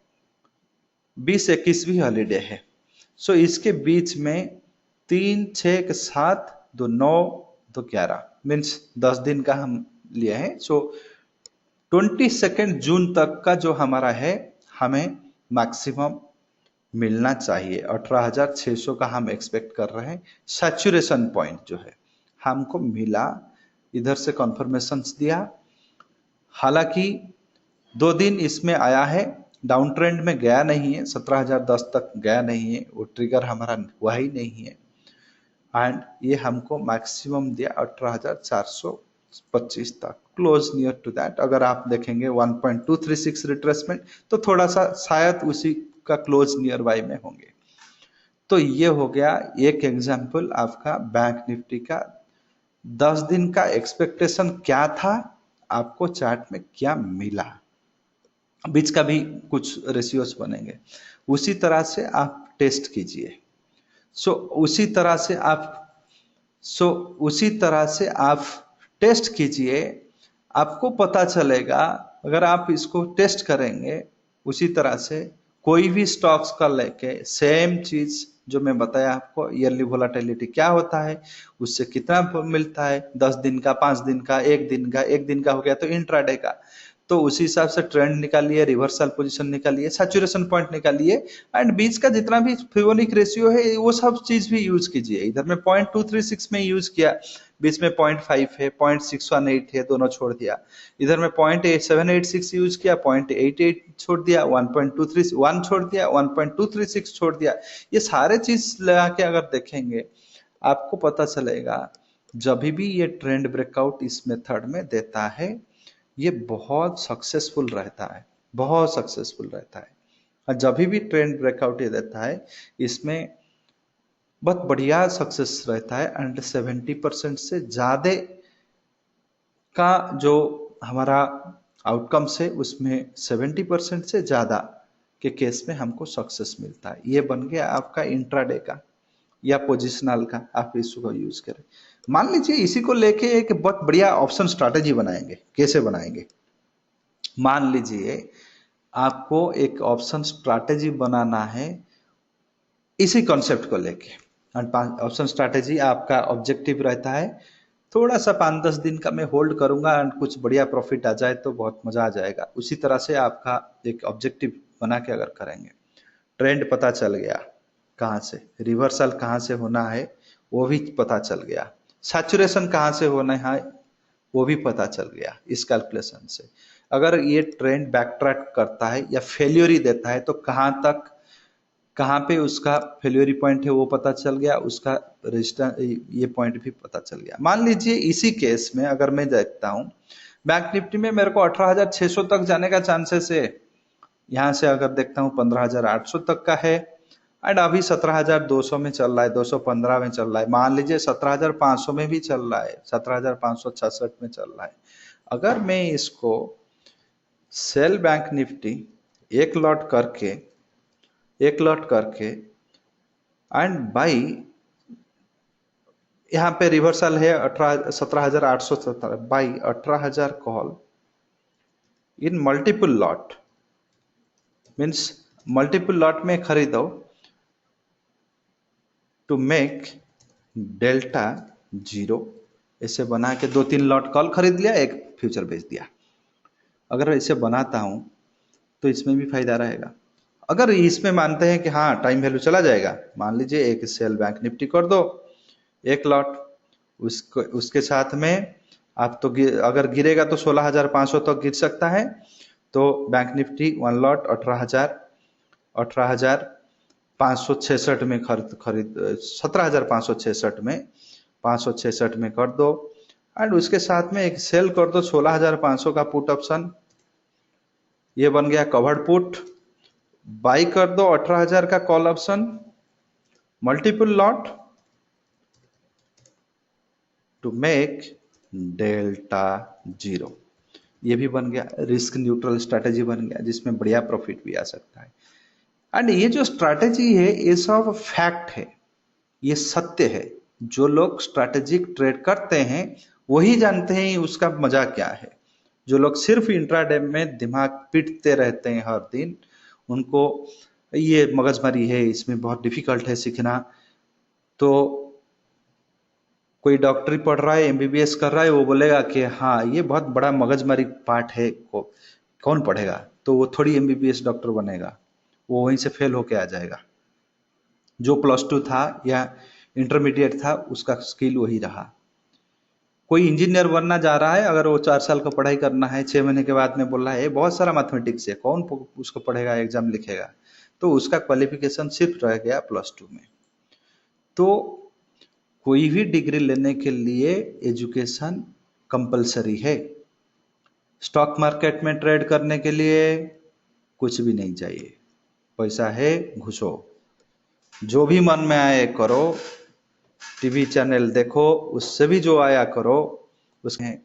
20, 21 भी हॉलीडे है। सो इसके बीच में 3, 6 के साथ 2, 9, 2, 11 मीन्स 10 दिन का हम लिए हैं। सो 22 जून तक का जो हमारा है, हमें मैक्सिमम मिलना चाहिए। 18,600 का हम एक्सपेक्ट कर रहे हैं। सैचुरेशन पॉइंट जो है हमको मिला, इधर से कंफर्मेशन दिया। हालांकि 2 दिन इसमें आया है, डाउन ट्रेंड में गया नहीं है, 17,010 तक गया नहीं है, वो ट्रिगर हमारा हुआ ही नहीं है। एंड ये हमको मैक्सिमम दिया 18,425 तक, क्लोज नियर टू दैट। अगर आप देखेंगे 1.236 रिट्रेसमेंट, तो थोड़ा सा शायद उसी का क्लोज नियर बाई में होंगे। तो ये हो गया एक एग्जांपल आपका बैंक निफ्टी का। 10 दिन का एक्सपेक्टेशन क्या था, आपको चार्ट में क्या मिला, बीच का भी कुछ रेशियोज बनेंगे, उसी तरह से आप टेस्ट कीजिए। उसी तरह से आप टेस्ट कीजिए, आपको पता चलेगा। अगर आप इसको टेस्ट करेंगे उसी तरह से, कोई भी स्टॉक्स का लेके सेम चीज जो मैं बताया आपको, ईयरली वोलेटिलिटी क्या होता है, उससे कितना मिलता है, 10 दिन का, 5 दिन का, 1 दिन का, 1 दिन का हो गया तो इंट्राडे का, तो उसी हिसाब से ट्रेंड निकालिए, रिवर्सल पोजीशन निकालिए, सैचुरेशन पॉइंट निकालिए, एंड बीच का जितना भी फिबोनिक रेशियो है वो सब चीज भी यूज कीजिए। इधर में 0.236 में यूज किया, बीच में 0.5 है, 0.618 है, दोनों छोड़ दिया। इधर में 0.786 यूज किया, 0.88 छोड़ दिया, 1.231 छोड़ दिया, 1.236 छोड़ दिया। ये सारे चीज लगा के अगर देखेंगे आपको पता चलेगा जब भी ये ट्रेंड ब्रेकआउट इस मेथड में देता है, ये बहुत सक्सेसफुल रहता है, बहुत सक्सेसफुल रहता है। और जब भी ट्रेंड ब्रेकआउट ये देता है, इसमें बहुत बढ़िया सक्सेस रहता है एंड 70% से ज़्यादा का जो हमारा आउटकम्स है उसमें 70% से ज़्यादा के केस में हमको सक्सेस मिलता है। ये बन गया आपका इंट्राडे का या पोजिशनल का, आप इसको यूज करें। मान लीजिए इसी को लेके एक बहुत बढ़िया ऑप्शन स्ट्रैटेजी बनाएंगे। कैसे बनाएंगे? मान लीजिए आपको एक ऑप्शन स्ट्रैटेजी बनाना है इसी कॉन्सेप्ट को लेके। ऑप्शन स्ट्रैटेजी आपका ऑब्जेक्टिव रहता है थोड़ा सा 5-10 दिन का मैं होल्ड करूंगा एंड कुछ बढ़िया प्रॉफिट आ जाए तो बहुत मजा आ जाएगा। उसी तरह से आपका एक ऑब्जेक्टिव बना के अगर करेंगे, ट्रेंड पता चल गया कहाँ से, रिवर्सल कहाँ से होना है वो भी पता चल गया, सैचुरेशन कहाँ से होना है वो भी पता चल गया इस कैलकुलेशन से। अगर ये ट्रेंड बैक ट्रैक करता है या फेल्योर ही देता है तो कहाँ तक, कहाँ पे उसका फेल्योरी पॉइंट है वो पता चल गया, उसका रजिस्टर ये पॉइंट भी पता चल गया। मान लीजिए इसी केस में अगर मैं देखता हूँ बैंक निफ्टी में मेरे को 18,600 तक जाने का चांसेस है, यहाँ से अगर देखता हूँ 15,800 तक का है एंड अभी 17,200 में चल रहा है, 215 में चल रहा है, मान लीजिए 17,500 में भी चल रहा है, 17,566 में चल रहा है। अगर मैं इसको सेल बैंक निफ्टी एक लॉट करके एंड बाई, यहाँ पे रिवर्सल है 17,870 by 18,000 call in multiple lot, means multiple lot में खरीदो टू मेक डेल्टा 0। ऐसे बना के 2-3 लॉट कॉल खरीद लिया, एक फ्यूचर बेच दिया। अगर ऐसे बनाता हूं तो इसमें भी फायदा रहेगा। अगर इसमें मानते हैं कि हाँ टाइम वैल्यू चला जाएगा, मान लीजिए एक सेल बैंक निफ्टी कर दो एक लॉट, उसको उसके साथ में आप तो अगर गिरेगा तो 16,500 तक गिर सकता है, तो बैंक निफ्टी 1 लॉट 18,566 में खरीद 17,566 में 566 में कर दो एंड उसके साथ में एक सेल कर दो 16,500 का पुट ऑप्शन, ये बन गया कवर्ड पुट। बाई कर दो 18,000 का call option multiple lot to make delta 0। ये भी बन गया रिस्क न्यूट्रल स्ट्रैटेजी बन गया जिसमें बढ़िया प्रॉफिट भी आ सकता है। एंड ये जो स्ट्रैटेजी है ये सब फैक्ट है, ये सत्य है। जो लोग स्ट्रैटेजिक ट्रेड करते हैं वही जानते हैं उसका मजा क्या है। जो लोग सिर्फ इंट्राडे में दिमाग पीटते रहते हैं हर दिन, उनको ये मगजमारी है, इसमें बहुत डिफिकल्ट है सीखना। तो कोई डॉक्टरी पढ़ रहा है, एमबीबीएस कर रहा है, वो बोलेगा कि हाँ ये बहुत बड़ा मगजमारी पार्ट है, कौन पढ़ेगा, तो वो थोड़ी एमबीबीएस डॉक्टर बनेगा, वो वहीं से फेल होके आ जाएगा। जो +2 था या इंटरमीडिएट था उसका स्किल वही रहा। कोई इंजीनियर बनना जा रहा है, अगर वो 4 साल का पढ़ाई करना है, 6 महीने के बाद में बोल रहा है बहुत सारा मैथमेटिक्स है, कौन उसको पढ़ेगा, एग्जाम लिखेगा, तो उसका क्वालिफिकेशन सिर्फ रह गया +2 में। तो कोई भी डिग्री लेने के लिए एजुकेशन कंपलसरी है। स्टॉक मार्केट में ट्रेड करने के लिए कुछ भी नहीं चाहिए, पैसा है घुसो, जो भी मन में आए करो, टीवी चैनल देखो, उससे भी जो आया करो उसमें,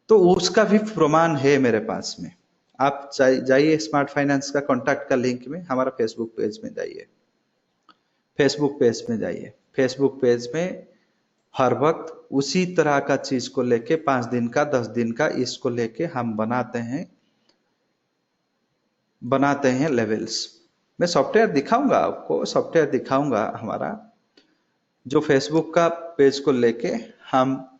तो उसका भी प्रमाण है मेरे पास में। आप जाइए स्मार्ट फाइनेंस का कॉन्टैक्ट का लिंक में, हमारा फेसबुक पेज में जाइए, फेसबुक पेज में हर वक्त उसी तरह का चीज को लेके 5 दिन का 10 दिन का इसको लेके हम बनाते हैं लेवल्स। मैं सॉफ्टवेयर दिखाऊंगा आपको, सॉफ्टवेयर दिखाऊंगा हमारा जो फेसबुक का पेज को लेके हम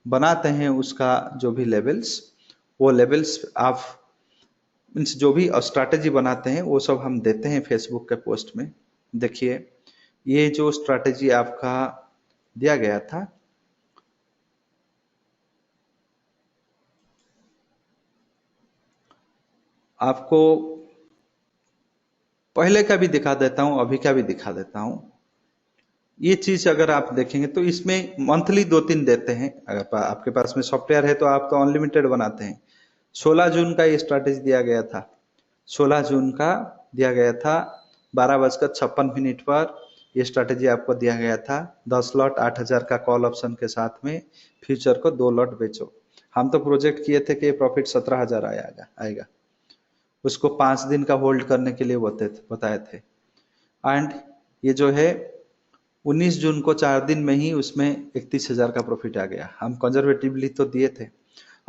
बनाते हैं, उसका जो भी लेवल्स, वो लेवल्स आप मीन्स जो भी स्ट्रैटेजी बनाते हैं वो सब हम देते हैं फेसबुक के पोस्ट में। देखिए ये जो स्ट्रैटेजी आपका दिया गया था, आपको पहले का भी दिखा देता हूं, अभी का भी दिखा देता हूं। ये चीज अगर आप देखेंगे तो इसमें मंथली 2-3 देते हैं। अगर आपके पास में सॉफ्टवेयर है तो आप तो अनलिमिटेड बनाते हैं। 16 जून का ये स्ट्रैटेजी दिया गया था, 16 जून का दिया गया था, 12:56 पर ये स्ट्रैटेजी आपको दिया गया था। 10 लॉट 8,000 का कॉल ऑप्शन के साथ में फ्यूचर को 2 लॉट बेचो। हम तो प्रोजेक्ट किए थे कि प्रॉफिट 17,000 आएगा। उसको 5 दिन का होल्ड करने के लिए बताए थे। एंड ये जो है 19 जून को 4 दिन में ही उसमें 31,000 का प्रॉफिट आ गया। हम कंजर्वेटिवली तो दिए थे।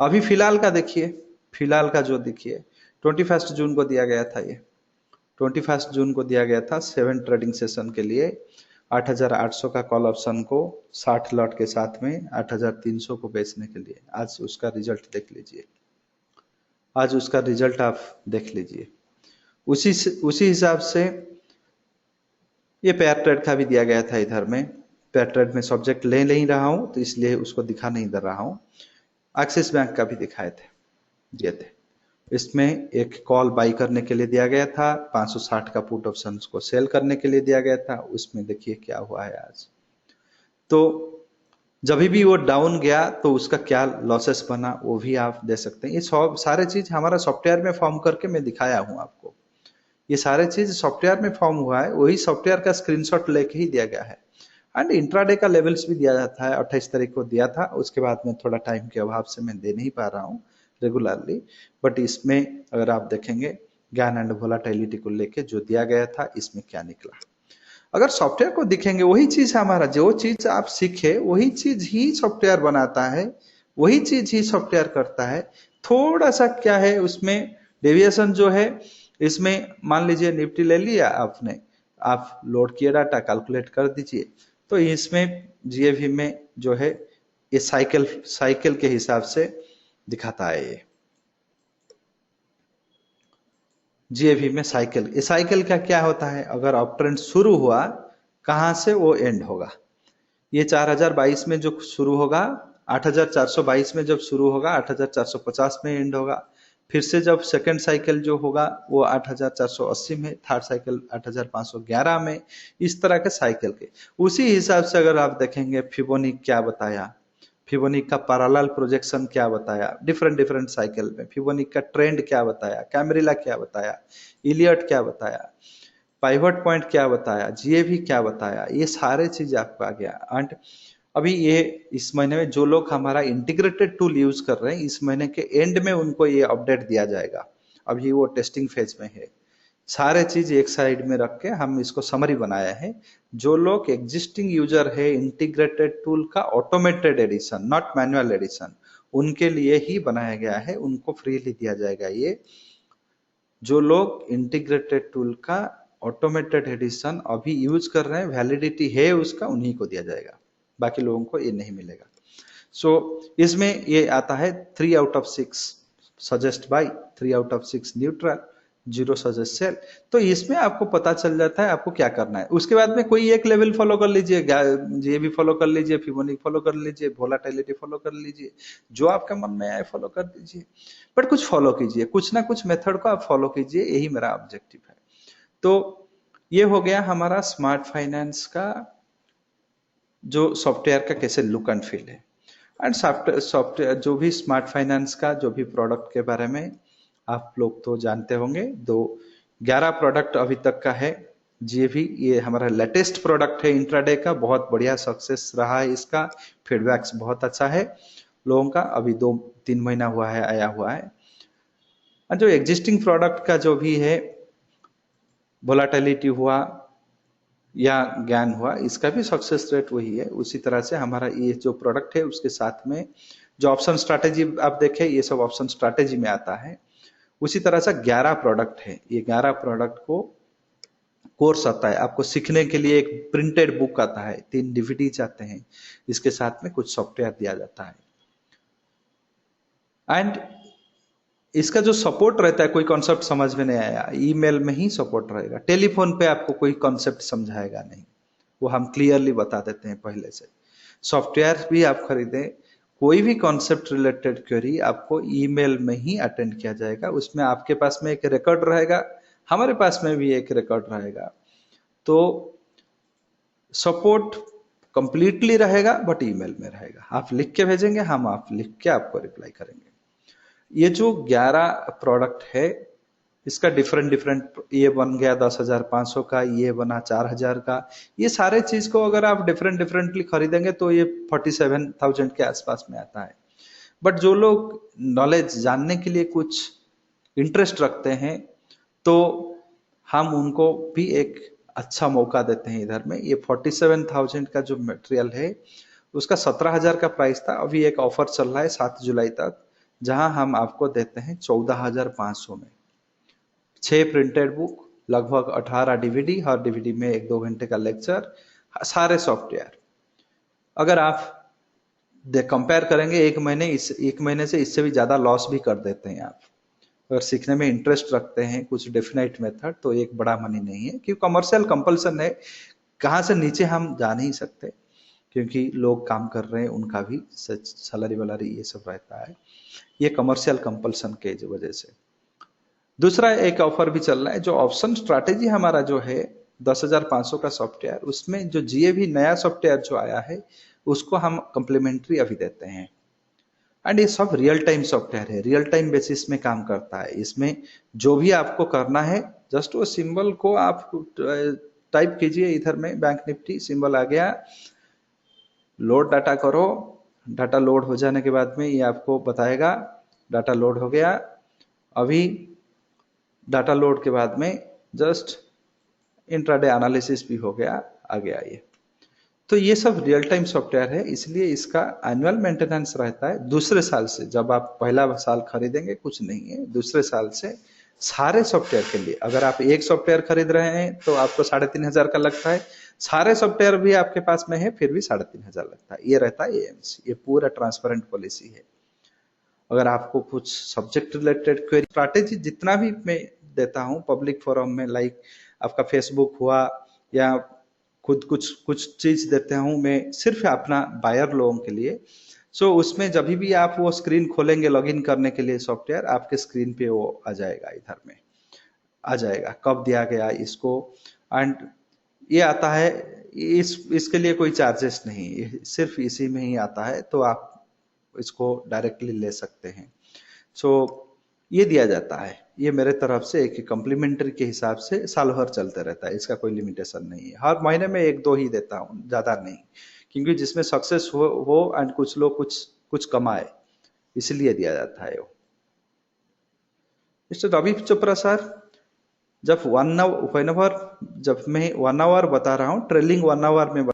अभी फिलहाल का देखिए, फिलहाल का जो देखिए 21 जून को दिया गया था। ये 21 जून को दिया गया था 7 ट्रेडिंग सेशन के लिए 8,800 का कॉल ऑप्शन को 60 लॉट के साथ में 8,300 को बेचने के लिए। आज उसका रिजल्ट देख लीजिए, आज उसका रिजल्ट आप देख लीजिए। उसी हिसाब से ये पेयर ट्रेड का भी दिया गया था। इधर में पेयर ट्रेड में सब्जेक्ट ले नहीं रहा हूं तो इसलिए उसको दिखा नहीं दे रहा हूं। एक्सिस बैंक का भी दिखाए थे, दिए थे। इसमें एक कॉल बाई करने के लिए दिया गया था, 560 का पुट ऑप्शन को सेल करने के लिए दिया गया था। उसमें देखिए क्या हुआ है आज। तो जब भी वो डाउन गया तो उसका क्या लॉसेस बना वो भी आप दे सकते हैं। ये सब सारे चीज हमारा सॉफ्टवेयर में फॉर्म करके मैं दिखाया हूं आपको। ये सारे चीज सॉफ्टवेयर में फॉर्म हुआ है, वही सॉफ्टवेयर का स्क्रीनशॉट लेके ही दिया गया है। एंड इंट्राडे का लेवल्स भी दिया जाता है, 28 तारीख को दिया था। उसके बाद में थोड़ा टाइम के अभाव से मैं दे नहीं पा रहा हूँ रेगुलरली। बट इसमें अगर आप देखेंगे ज्ञान एंड वोलाटिलिटी को लेके जो दिया गया था, इसमें क्या निकला। अगर सॉफ्टवेयर को दिखेंगे वही चीज हमारा, जो चीज आप सीखे वही चीज ही सॉफ्टवेयर बनाता है, वही चीज ही सॉफ्टवेयर करता है। थोड़ा सा क्या है उसमें डेविएशन जो है, इसमें मान लीजिए निफ्टी ले लिया आपने, आप लोड किए डाटा कैलकुलेट कर दीजिए, तो इसमें जीएवी में जो है ये साइकिल के हिसाब से दिखाता है। ये जीएवी में साइकिल, ये साइकिल का क्या होता है, अगर अप ट्रेंड शुरू हुआ कहां से वो एंड होगा। ये 4022 में जो शुरू होगा, 8422 में जब शुरू होगा 8450 में एंड होगा। फिर से जब सेकंड साइकिल जो होगा वो 8480 में, थर्ड साइकिल 8511 में। इस तरह के साइकिल के उसी हिसाब से अगर आप देखेंगे फिबोनिक क्या बताया, फिबोनिक का पैरेलल प्रोजेक्शन क्या बताया, डिफरेंट डिफरेंट साइकिल में फिबोनिक का ट्रेंड क्या बताया, कैमरिला क्या बताया, इलियट क्या बताया, पाइवट पॉइंट क्या बताया, जीएवी क्या बताया, ये सारे चीज आपको आ गया। एंड अभी ये इस महीने में जो लोग हमारा इंटीग्रेटेड टूल यूज कर रहे हैं, इस महीने के एंड में उनको ये अपडेट दिया जाएगा। अभी वो टेस्टिंग फेज में है। सारे चीज एक साइड में रख के हम इसको समरी बनाया है। जो लोग एग्जिस्टिंग यूजर है इंटीग्रेटेड टूल का automated addition, not manual addition, उनके लिए ही बनाया गया है, उनको फ्रीली दिया जाएगा ये। जो लोग इंटीग्रेटेड टूल का ऑटोमेटेड एडिशन अभी यूज कर रहे हैं, वैलिडिटी है उसका, उन्हीं को दिया जाएगा, बाकी लोगों को ये नहीं मिलेगा। सो इसमें ये आता है 3 out of 6 suggest buy, 3 out of 6 neutral, 0 suggest sell. तो इसमें आपको पता चल जाता है आपको क्या करना है। उसके बाद में कोई एक लेवल फॉलो कर लीजिए, ये भी फॉलो कर लीजिए, फिबोनिक फॉलो कर लीजिए, वोलाटिलिटी फॉलो कर लीजिए, जो आपके मन में आए फॉलो कर दीजिए। बट कुछ फॉलो कीजिए, कुछ ना कुछ मेथड को आप फॉलो कीजिए, यही मेरा ऑब्जेक्टिव है। तो ये हो गया हमारा स्मार्ट फाइनेंस का जो सॉफ्टवेयर का कैसे लुक एंड फील है। एंड सॉफ्टवेयर जो भी स्मार्ट फाइनेंस का जो भी प्रोडक्ट के बारे में आप लोग तो जानते होंगे। 11 प्रोडक्ट अभी तक का है। जीएवी ये हमारा लेटेस्ट प्रोडक्ट है इंट्राडे का, बहुत बढ़िया सक्सेस रहा है इसका, फीडबैक्स बहुत अच्छा है लोगों का, अभी 2-3 महीना हुआ है आया हुआ है। और जो एग्जिस्टिंग प्रोडक्ट का जो भी है, वोलाटिलिटी हुआ या ज्ञान हुआ, इसका भी सक्सेस रेट वही है। उसी तरह से हमारा ये जो प्रोडक्ट है उसके साथ में जो ऑप्शन स्ट्रैटेजी आप देखें, ये सब ऑप्शन स्ट्रैटेजी में आता है। उसी तरह से 11 प्रोडक्ट है, ये 11 प्रोडक्ट को कोर्स आता है आपको सीखने के लिए। एक प्रिंटेड बुक आता है, 3 डीवीडीज आते हैं, इसके साथ में कुछ सॉफ्टवेयर दिया जाता है। एंड इसका जो सपोर्ट रहता है, कोई कॉन्सेप्ट समझ में नहीं आया, ईमेल में ही सपोर्ट रहेगा, टेलीफोन पे आपको कोई कॉन्सेप्ट समझाएगा नहीं, वो हम क्लियरली बता देते हैं पहले से। सॉफ्टवेयर भी आप खरीदें, कोई भी कॉन्सेप्ट रिलेटेड क्वेरी आपको ईमेल में ही अटेंड किया जाएगा। उसमें आपके पास में एक रिकॉर्ड रहेगा, हमारे पास में भी एक रिकॉर्ड रहेगा। तो सपोर्ट कंप्लीटली रहेगा बट ईमेल में रहेगा, आप लिख के भेजेंगे, हम आप लिख के आपको रिप्लाई करेंगे। ये जो 11 प्रोडक्ट है इसका डिफरेंट डिफरेंट, ये बन गया 10,500 का, ये बना 4,000 का, ये सारे चीज को अगर आप डिफरेंट डिफरेंटली खरीदेंगे तो ये 47,000 के आसपास में आता है। बट जो लोग नॉलेज जानने के लिए कुछ इंटरेस्ट रखते हैं तो हम उनको भी एक अच्छा मौका देते हैं इधर में। ये 47,000 का जो मटेरियल है उसका 17,000 का प्राइस था, अभी एक ऑफर चल रहा है 7 जुलाई तक, जहां हम आपको देते हैं 14,500 में। 6 प्रिंटेड बुक, लगभग 18 डीवीडी, हर डीवीडी में 1-2 घंटे का लेक्चर, सारे सॉफ्टवेयर। अगर आप कंपेयर करेंगे एक महीने से इससे भी ज्यादा लॉस भी कर देते हैं आप। अगर सीखने में इंटरेस्ट रखते हैं कुछ डेफिनेट मेथड तो एक बड़ा मनी नहीं है, क्योंकि कमर्शियल कंपल्सन है, कहाँ से नीचे हम जा नहीं सकते, क्योंकि लोग काम कर रहे हैं, उनका भी सैलरी वैलरी ये सब रहता है, ये कमर्शियल कंपल्सन के वजह से। दूसरा एक ऑफर भी चल रहा है, जो ऑप्शन स्ट्रैटेजी हमारा जो है 10,500 का सॉफ्टवेयर, उसमें जो जीएवी नया सॉफ्टवेयर जो आया है उसको हम कम्प्लीमेंट्री अभी देते हैं। एंड ये सब रियल टाइम सॉफ्टवेयर है, रियल टाइम बेसिस में काम करता है। इसमें जो भी आपको करना है, जस्ट वो सिंबल को आप टाइप कीजिए, इधर में बैंक निफ्टी सिंबल आ गया, लोड डाटा करो, डाटा लोड हो जाने के बाद में ये आपको बताएगा डाटा लोड हो गया। अभी डाटा लोड के बाद में जस्ट इंट्राडे एनालिसिस भी हो गया, आ गया ये। तो ये सब रियल टाइम सॉफ्टवेयर है, इसलिए इसका एनुअल मेंटेनेंस रहता है दूसरे साल से। जब आप पहला साल खरीदेंगे कुछ नहीं है, दूसरे साल से सारे सॉफ्टवेयर के लिए, अगर आप एक सॉफ्टवेयर खरीद रहे हैं तो आपको 3,500 का लगता है, सारे सॉफ्टवेयर भी आपके पास में है फिर भी 3,500 लगता है। ये रहता है एएमसी, ये पूरा ट्रांसपेरेंट पॉलिसी है। अगर आपको कुछ सब्जेक्ट रिलेटेड क्वेरी, स्ट्रैटेजी जितना भी मैं देता हूँ पब्लिक फोरम में, लाइक आपका फेसबुक हुआ या खुद कुछ कुछ चीज देता हूँ मैं सिर्फ अपना बायर लोगों के लिए। सो उसमें जब भी आप वो स्क्रीन खोलेंगे लॉगिन करने के लिए सॉफ्टवेयर, आपके स्क्रीन पे वो आ जाएगा, इधर में आ जाएगा कब दिया गया इसको। एंड ये आता है, इसके लिए कोई चार्जेस नहीं, सिर्फ इसी में ही आता है, तो आप इसको डायरेक्टली ले सकते हैं। सो ये दिया जाता है, ये मेरे तरफ से एक कम्प्लीमेंट्री के हिसाब से साल भर चलते रहता है, इसका कोई लिमिटेशन नहीं है। हर महीने में 1-2 ही देता हूँ, ज्यादा नहीं, क्योंकि जिसमें सक्सेस हो एंड कुछ लोग कुछ कुछ कमाए, इसलिए दिया जाता है वो। मिस्टर रवि चोपड़ा सर, जब 1 आवर, जब मैं 1 आवर बता रहा हूँ, ट्रेलिंग 1 आवर में